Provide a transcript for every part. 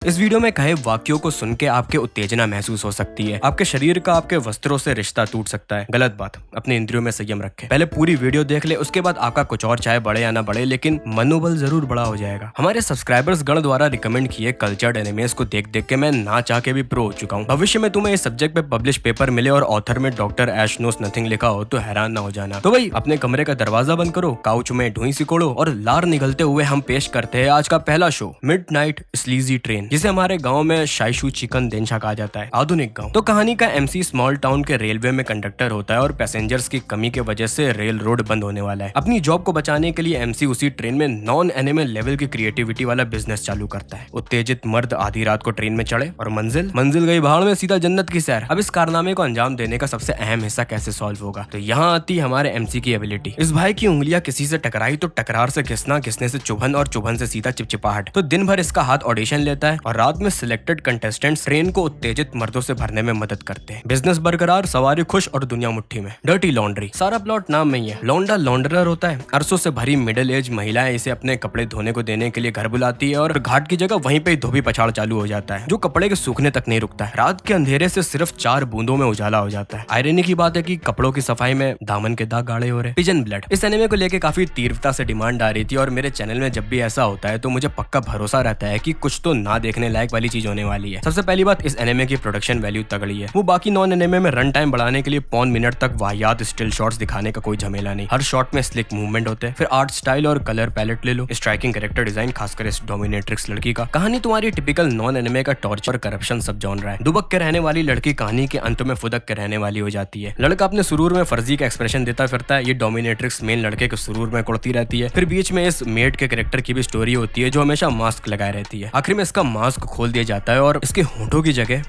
इस वीडियो में कहे वाक्यों को सुन के आपके उत्तेजना महसूस हो सकती है। आपके शरीर का आपके वस्त्रों से रिश्ता टूट सकता है। गलत बात। अपने इंद्रियों में संयम रखें। पहले पूरी वीडियो देख ले, उसके बाद आपका कुछ और चाहे बढ़े या ना बढ़े, लेकिन मनोबल जरूर बड़ा हो जाएगा। हमारे सब्सक्राइबर्स गण द्वारा रिकमेंड किए कल्चर्ड एनिमेस को देख देख के मैं ना चाह के भी प्रो हो चुका हूँ। भविष्य में तुम्हें इस सब्जेक्ट पे पब्लिश पेपर मिले और ऑथर में डॉक्टर ऐश नोस नथिंग लिखा हो तो हैरान ना हो जाना। तो भाई अपने कमरे का दरवाजा बंद करो, काउच में ढूंढी सिकोड़ो और लार निगलते हुए हम पेश करते हैं आज का पहला शो, मिडनाइट स्लीजी ट्रेन, जिसे हमारे गाँव में शाइशु चिकन देंशा कहा जाता है। आधुनिक गांव। तो कहानी का एमसी स्मॉल टाउन के रेलवे में कंडक्टर होता है और पैसेंजर्स की कमी के वजह से रेल रोड बंद होने वाला है। अपनी जॉब को बचाने के लिए एमसी उसी ट्रेन में नॉन एनिमे लेवल की क्रिएटिविटी वाला बिजनेस चालू करता है। उत्तेजित मर्द आधी रात को ट्रेन में चढ़े और मंजिल गई भाड़ में, सीधा जन्नत की सैर। अब इस कारनामे को अंजाम देने का सबसे अहम हिस्सा कैसे सॉल्व होगा, तो यहाँ आती हमारे एमसी की एबिलिटी। इस भाई की उंगलियां किसी से टकराई तो टकरार से घिसना, घिसने से चुभन और चुभन से सीधा चिपचिपाहट। तो दिन भर इसका हाथ ऑडिशन लेता है और रात में सिलेक्टेड कंटेस्टेंट्स ट्रेन को उत्तेजित मर्दों से भरने में मदद करते हैं। बिजनेस बरकरार, सवारी खुश और दुनिया मुट्ठी में। डर्टी लॉन्ड्री, सारा प्लॉट नाम में ही है। लौंडा लॉन्ड्रर होता है। अरसों से भरी मिडिल एज महिलाएं इसे अपने कपड़े धोने को देने के लिए घर बुलाती है और घाट की जगह वहीं पे धोबी पछाड़ चालू हो जाता है, जो कपड़े के सूखने तक नहीं रुकता है। रात के अंधेरे से सिर्फ 4 बूंदों में उजाला हो जाता है। आयरनी की बात है कि कपड़ों की सफाई में दामन के दाग गाढ़े हो रहे। पिजन ब्लड, इस एनिमे को लेके काफी तीव्रता से डिमांड आ रही थी और मेरे चैनल में जब भी ऐसा होता है तो मुझे पक्का भरोसा रहता है कि कुछ तो ना देखने लायक वाली चीज होने वाली है। सबसे पहली बात, इस एनिमे की प्रोडक्शन वैल्यू तगड़ी है। वो बाकी नॉन एनिमे में रन टाइम बढ़ाने के लिए 5 मिनट तक वाहियात स्टिल शॉट्स दिखाने का कोई झमेला नहीं। हर शॉट में स्लिक मूवमेंट होते हैं। फिर आर्ट स्टाइल और कलर पैलेट ले लो, स्ट्राइकिंग कैरेक्टर डिजाइन, खासकर इस डोमिनेट्रिक्स लड़की का। कहानी तुम्हारी टिपिकल नॉन एनिमे का टॉर्चर, करप्शन सब जॉनरा है। दुबक के रहने वाली लड़की कहानी के अंत में फुदक के रहने वाली हो जाती है। लड़का अपने सुरूर में फर्जी का एक्सप्रेशन देता फिरता है। ये डोमिनेट्रिक्स मेन लड़के के सुरूर में कुड़ती रहती है। फिर बीच में इस मेड के कैरेक्टर की भी स्टोरी होती है जो हमेशा मास्क लगाए रहती है। आखिर में इसका मास्क खोल दिया जाता है और इसके होंठों की जगह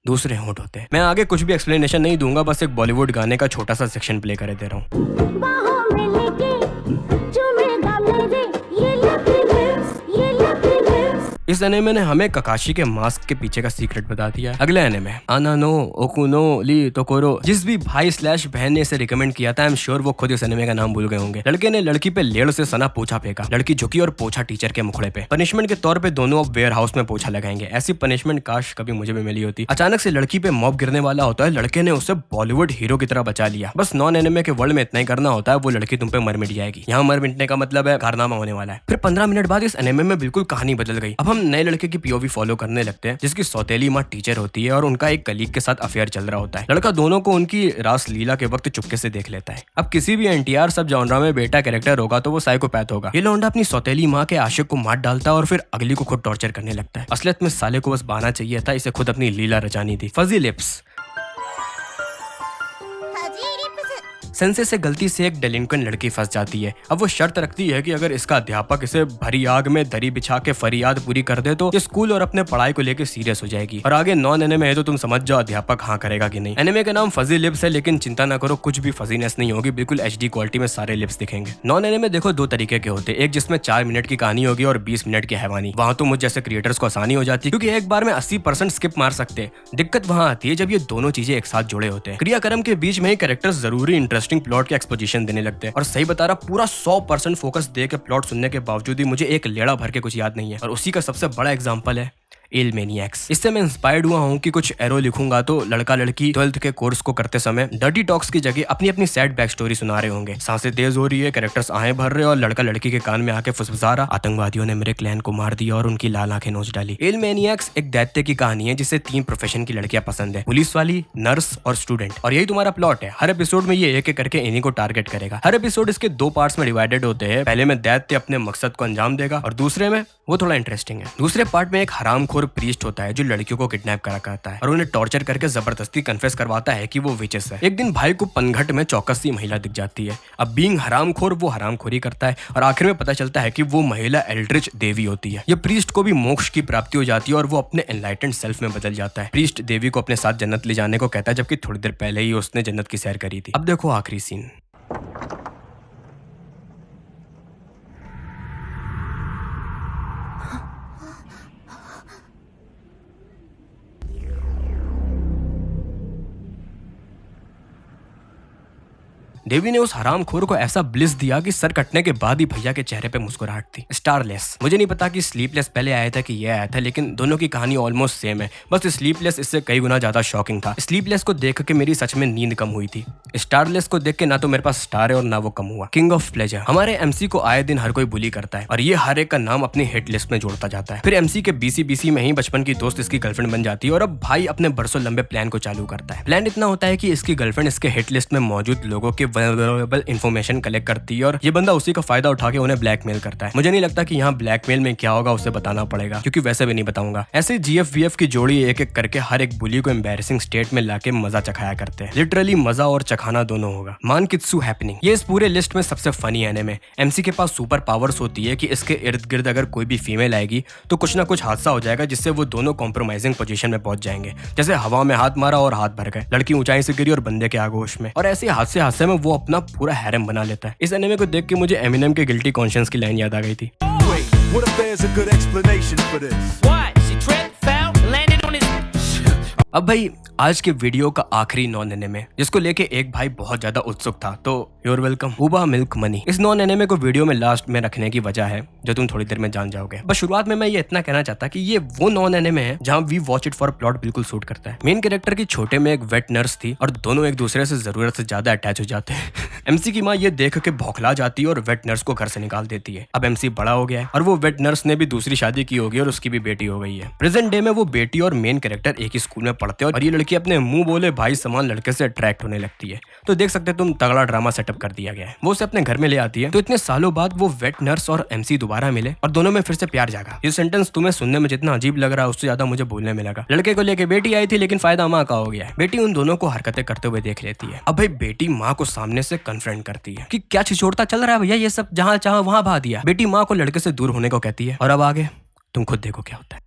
दूसरे होंठ होते हैं। मैं आगे कुछ भी एक्सप्लेनेशन नहीं दूंगा, बस एक बॉलीवुड गाने का छोटा सा सेक्शन प्ले करे दे रहा हूँ। इस एनिमे ने हमें ककाशी के मास्क के पीछे का सीक्रेट बता दिया। अगले एनिमे आनानो ओकुनो ली तोकोरो, जिस भी भाई स्लैश बहन ने इसे रिकमेंड किया था, आई एम श्योर वो खुद इस एनिमे का नाम भूल गए होंगे। लड़के ने लड़की पे लेड़ से सना पोछा फेंका। लड़की झुकी और पोछा टीचर के मुखड़े पे। पनिशमेंट के तौर पे दोनों अब वेयर हाउस में पोछा लगाएंगे। ऐसी पनिशमेंट काश कभी मुझे भी मिली होती। अचानक से लड़की पे मॉब गिरने वाला होता है। लड़के ने उसे बॉलीवुड हीरो की तरह बचा लिया। बस नॉन एनिमे के वर्ल्ड में इतना ही करना होता है, वो लड़की तुम पे मर मिट जाएगी। यहाँ मर मिटने का मतलब है कारनामा होने वाला है। फिर 15 मिनट बाद इस एनिमे में बिल्कुल कहानी बदल गई। अब हम नए लड़के की भी फॉलो करने लगते हैं, जिसकी सौतेली माँ टीचर होती है और उनका एक कलीग के साथ अफेयर चल रहा होता है। लड़का दोनों को उनकी रास लीला के वक्त चुपके से देख लेता है। अब किसी भी एनटीआर सब जॉनरा में बेटा कैरेक्टर होगा तो वो साइकोपैथ होगा। ये लौंडा अपनी सौतेली माँ के आशिक को मार डालता है और फिर अगली को खुद टॉर्चर करने लगता है। असलियत में साले को बस बहाना चाहिए था, इसे खुद अपनी लीला रचानी थी। फजी लिप्स, सेंसे से गलती से एक डेलिंक्वेंट लड़की फंस जाती है। अब वो शर्त रखती है कि अगर इसका अध्यापक इसे भरी आग में दरी बिछा के फरियाद पूरी कर दे तो ये स्कूल और अपने पढ़ाई को लेकर सीरियस हो जाएगी। और आगे नॉन एनिमे है तो तुम समझ जाओ अध्यापक हाँ करेगा कि नहीं। एनिमे का नाम फजी लिप्स है, लेकिन चिंता ना करो, कुछ भी फजीनेस नहीं होगी। बिल्कुल HD क्वालिटी में सारे लिप्स दिखेंगे। नॉन एनिमे देखो 2 तरीके के होते हैं, एक जिसमें 4 मिनट की कहानी होगी और 20 मिनट की हैवानी। वहाँ तो मुझ जैसे क्रिएटर्स को आसानी हो जाती है, क्योंकि एक बार में 80% स्किप मार सकते हैं। दिक्कत वहाँ आती है जब ये दोनों चीजें एक साथ जुड़े होते हैं। क्रियाक्रम के बीच में ही कैरेक्टर्स जरूरी इंटरेस्टिंग प्लॉट के एक्सपोजिशन देने लगते हैं। और सही बता रहा, पूरा 100% फोकस दे के प्लॉट सुनने के बावजूद ही मुझे एक लेड़ा भर के कुछ याद नहीं है। और उसी का सबसे बड़ा एग्जांपल है एल मैनिएक्स। इससे मैं इंस्पायर्ड हुआ हूँ कि कुछ एरो लिखूंगा तो लड़का लड़की 12th के कोर्स को करते समय डर्टी टॉक्स की जगह अपनी अपनी सैड बैक स्टोरी सुना रहे होंगे। सांसें तेज हो रही है, कैरेक्टर्स आहें भर रहे और लड़का लड़की के कान में आके फुसफुसा रहा, आतंकवादियों ने मेरे क्लैन को मार दिया और उनकी लाल आंखें नोच डाली। एल मैनिएक्स एक दैत्य की कहानी है जिसे 3 प्रोफेशन की लड़कियां पसंद है, पुलिस वाली, नर्स और स्टूडेंट। और यही तुम्हारा प्लॉट है। हर एपिसोड में ये एक एक करके इन्हीं को टारगेट करेगा। हर एपिसोड इसके 2 पार्ट्स में डिवाइडेड होते हैं। पहले में दैत्य अपने मकसद को अंजाम देगा और दूसरे में वो थोड़ा इंटरेस्टिंग है। दूसरे पार्ट में एक हरामखोर प्रीस्ट होता है जो लड़कियों को किडनैप करा करता है और उन्हें टॉर्चर करके जबरदस्ती कन्फेस करवाता है कि वो विचेस है। एक दिन भाई को पनघट में चौकस सी महिला दिख जाती है। अब बीइंग हरामखोर वो हरामखोरी करता है और आखिर में पता चलता है कि वो महिला एल्ड्रिच देवी होती है। ये प्रीस्ट को भी मोक्ष की प्राप्ति हो जाती है और वो अपने एनलाइटेंड सेल्फ में बदल जाता है। प्रीस्ट देवी को अपने साथ जन्नत ले जाने को कहता है, जबकि थोड़ी देर पहले ही उसने जन्नत की सैर करी थी। अब देखो आखिरी सीन। देवी ने उस हरामखोर को ऐसा ब्लिस दिया कि सर कटने के बाद ही भैया के चेहरे पे मुस्कुराहट थी। स्टारलेस, मुझे नहीं पता कि स्लीपलेस पहले आया था कि ये आया था, लेकिन दोनों की कहानी ऑलमोस्ट सेम है, बस स्लीपलेस इससे कई गुना ज्यादा शॉकिंग था। स्लीपलेस को देख के मेरी सच में नींद कम हुई थी। स्टारलेस को देख के ना तो मेरे पास स्टार है और ना वो कम हुआ। किंग ऑफ प्लेजर, हमारे एमसी को आए दिन हर कोई बुली करता है और ये हर एक का नाम अपनी हिट लिस्ट में जोड़ता जाता है। फिर एमसी के बीसी में ही बचपन की दोस्त इसकी गर्लफ्रेंड बन जाती है और अब भाई अपने बरसों लंबे प्लान को चालू करता है। प्लान इतना होता है कि इसकी गर्लफ्रेंड इसके हिट लिस्ट में मौजूद लोगों के वल्नरेबल इन्फॉर्मेशन कलेक्ट करती है और ये बंदा उसी का फायदा उठा के उन्हें ब्लैकमेल करता है। मुझे नहीं लगता कि यहाँ ब्लैकमेल में क्या होगा उसे बताना पड़ेगा, क्योंकि वैसे भी नहीं बताऊंगा। ऐसे GF-VF की जोड़ी एक एक करके हर एक बुली को एम्बैरेसिंग स्टेट में लाके मजा चखाया करते हैं। लिटरली मजा और चखाना दोनों होगा। मानकित्सु हैपनिंग, ये इस पूरे लिस्ट में सबसे फनी एनिमे। एमसी के पास सुपर पावर्स होती है कि इसके इर्द गिर्द अगर कोई भी फीमेल आएगी तो कुछ ना कुछ हादसा हो जाएगा जिससे वो दोनों कॉम्प्रोमाइजिंग पोजीशन में पहुंच जाएंगे। जैसे हवा में हाथ मारा और हाथ भर गए, लड़की ऊंचाई से गिरी और बंदे के आगोश में, और ऐसे हादसे में वो अपना पूरा हैरम बना लेता है। इस एनिमे को देख के मुझे एमिनेम के गिल्टी कॉन्शियंस की लाइन याद आ गई थी। अब भाई आज के वीडियो का आखिरी नॉन एनिमे जिसको लेके एक भाई बहुत ज्यादा उत्सुक था, तो योर वेलकम, उबा मिल्क मनी। इस नॉन एनिमे को वीडियो में लास्ट में रखने की वजह है जो तुम थोड़ी देर में जान जाओगे। बस शुरुआत में मैं ये इतना कहना चाहता कि ये वो नॉन एनिमे है जहाँ we watch it for plot बिल्कुल सूट करता है। मेन कैरेक्टर की छोटे में एक वेट नर्स थी और दोनों एक दूसरे से जरूरत से ज्यादा अटैच हो जाते हैं। एमसी की माँ ये देख के भौखला जाती है और वेट नर्स को घर से निकाल देती है। अब एमसी बड़ा हो गया है और वो वेट नर्स ने भी दूसरी शादी की होगी और उसकी भी बेटी हो गई है। प्रेजेंट डे में वो बेटी और मेन कैरेक्टर एक ही स्कूल में पढ़ते हैं और ये लड़की अपने मुंह बोले भाई समान लड़के से अट्रैक्ट होने लगती है। तो देख सकते तुम तगड़ा ड्रामा सेटअप कर दिया गया है। वो उसे अपने घर में ले आती है। तो इतने सालों बाद वो वेट नर्स और एमसी दोबारा मिले और दोनों में फिर से प्यार जागा। ये सेंटेंस तुम्हें सुनने में जितना अजीब लग रहा है उससे ज्यादा मुझे बोलने में लगा। लड़के को लेके बेटी आई थी लेकिन फायदा माँ का हो गया है। बेटी उन दोनों को हरकतें करते हुए देख लेती है। अब भाई बेटी माँ को सामने से कन्फ्रंट करती है कि क्या छिछोड़ता चल रहा है भैया, ये सब जहाँ चाह वहाँ बहा दिया। बेटी माँ को लड़के से दूर होने को कहती है और अब आगे तुम खुद देखो क्या होता है।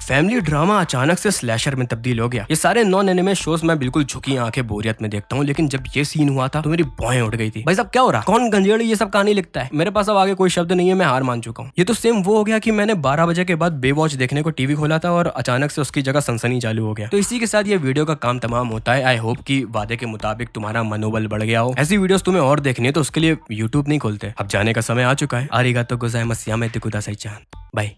फैमिली ड्रामा अचानक से स्लैशर में तब्दील हो गया। ये सारे नॉन एनिमे शोज मैं बिल्कुल झुकी आंखें बोरियत में देखता हूँ, लेकिन जब ये सीन हुआ था तो मेरी भौएं उड़ गई थी। भाई साहब क्या हो रहा, कौन गंजेड़ी ये सब कहानी लिखता है। मेरे पास अब आगे कोई शब्द नहीं है, मैं हार मान चुका हूँ। ये तो सेम वो हो गया कि मैंने 12 बजे के बाद बेवॉच देखने को टीवी खोला था और अचानक से उसकी जगह सनसनी चालू हो गया। तो इसी के साथ ये वीडियो का काम तमाम होता है। आई होप कि वादे के मुताबिक तुम्हारा मनोबल बढ़ गया हो। ऐसी वीडियोस तुम्हें और देखनी है तो उसके लिए यूट्यूब नहीं खोलते। अब जाने का समय आ चुका है। आरिगातो गोजाइमासु, यामेते कुदासाई-चान। बाय।